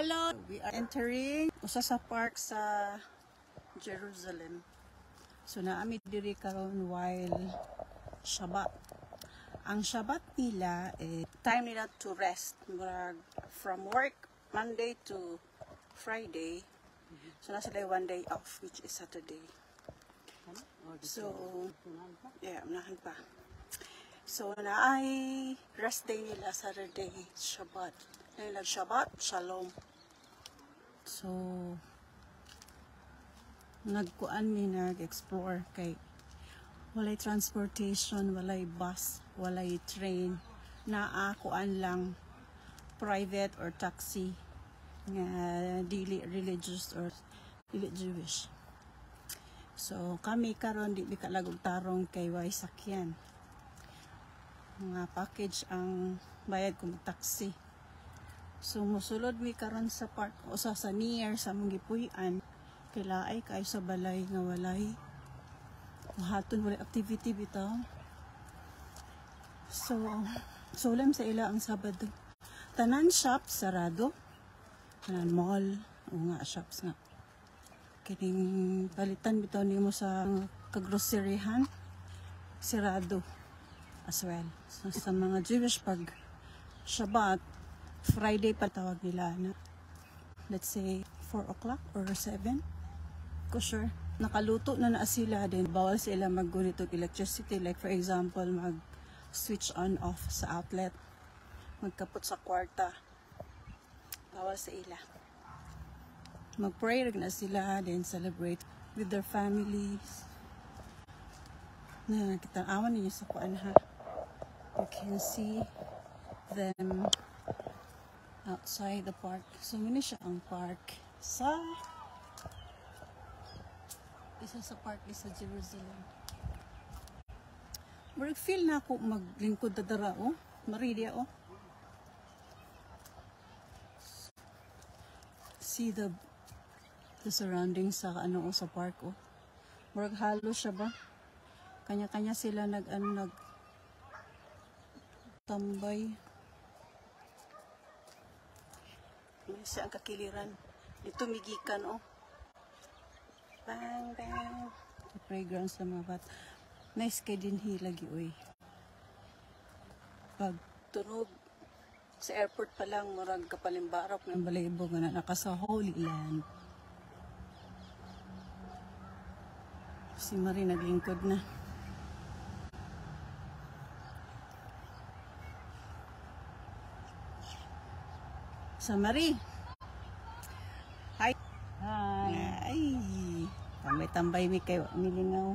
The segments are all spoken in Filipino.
Hello, we are entering usa sa park sa Jerusalem. So naami diri karon while Shabbat. Ang Shabbat nila time nila to rest from work Monday to Friday. So na sila one day off which is Saturday. So yeah, unahan pa. So naay rest day nila Saturday, Shabbat. Nila Shabbat, Shalom. So nagkuan mi nag-explore kay walay transportation, walay bus, walay train, naa kuan lang private or taxi nga dili religious or dili Jewish. So kami karon di kalagog tarong kay way sakyan. Mga package ang bayad kung taxi. So musulod mi karon sa park o sa near sa mong gipuy-an kay laay kay sa balay nga walay haton walay activity bitaw. So solam sa ila ang Sabado. Tanan shop sarado. Tanan mall o nga shops nga. Kining palitan bitaw nimo sa kagroceryhan sarado as well. So sa mga Jewish pag Shabbat Friday pa tawag nila na let's say 4 o'clock or 7 ko sure nakaluto na sila din bawal sila maggunit og electricity like for example mag switch on off sa outlet magkapot sa kwarta bawal sa ila mag-pray na sila then celebrate with their families na kita awan ninyo sa kuan ha you can see them outside the park. So muna siya ang park sa isa sa park sa Jerusalem. Murag feel na ako maglingkod na dara oh. Maridia oh. See the surroundings sa ano sa park oh. Murag halo siya ba? Kanya-kanya sila nag tambay. Isa ang kakiliran. Dito migikan oh. Bang bang. The playground sa mga bat. Nice kay din lagi oy. Pag tunog sa airport pa lang murag kapalimbarok ng balaybo nga naka sa Holy Land. Si Marie naglingkod na. Sa Marie. Hi. Hi. Ay. Tambay-tambay mi kay milingaw.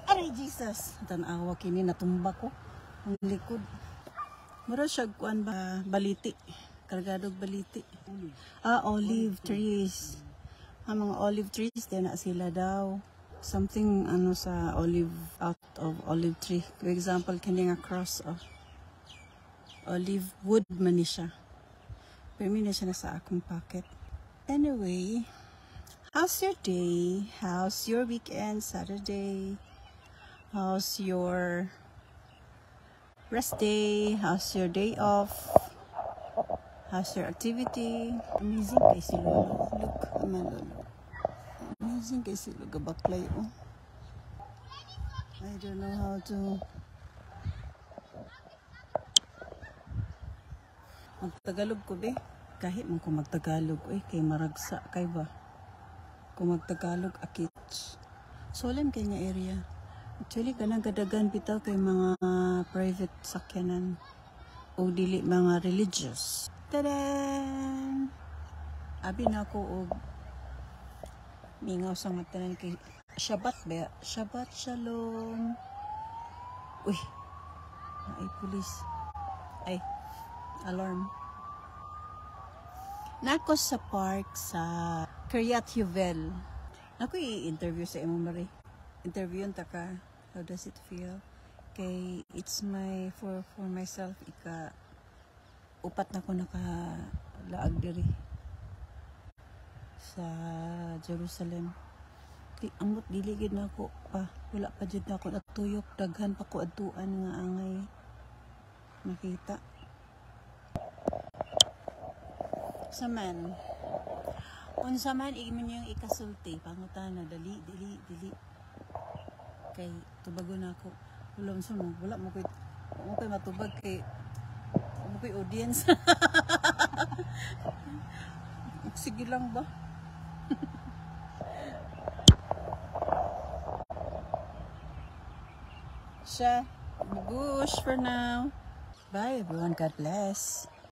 Aray Jesus. Tanawa kini natumba ko. Ang likod. Mura siya kuan ba baliti. Kargadog baliti. Olive trees. Ang mga olive trees din na sila daw. Something ano sa olive out of olive tree. For example, kini nga cross of olive wood man ni siya. Pwede siya na sa akong pocket. Anyway, how's your day? How's your weekend, Saturday? How's your rest day? How's your day off? How's your activity? Amazing kay si Lolo. Look, Lolo. Amazing kay si Lolo. Gabaklay, oh. I don't know how to... Magtagalog ko be. Kahit man kung magtagalog kay maragsa kay ba. Kung magtagalog akits. Solemn kay nga area. Actually kanang gadagan bitaw kay mga private sakyanan o dili mga religious. Tadan! Abi na ako og mingaw sa matanan kay Shabbat ba? Shabbat Shalom. Uy. Ay pulis. Ay alarm. Nako sa park sa Kiryat Yuvel. Ako i-interview sa imo Marie. Interview ta ka. How does it feel? Kay it's my for myself upat na ko nakalaag diri sa Jerusalem. Amot diligid na ako pa. Wala pa jud na ako natuyok daghan pa ko adtuan nga angay makita. Unsa man? Unsa man imo niyang ikasulti, pangutana dali. Kay tubago na ako. Wala mo koy matubag kay mo koy audience. Sige lang ba? Siya, bugush for now. Bye everyone, God bless.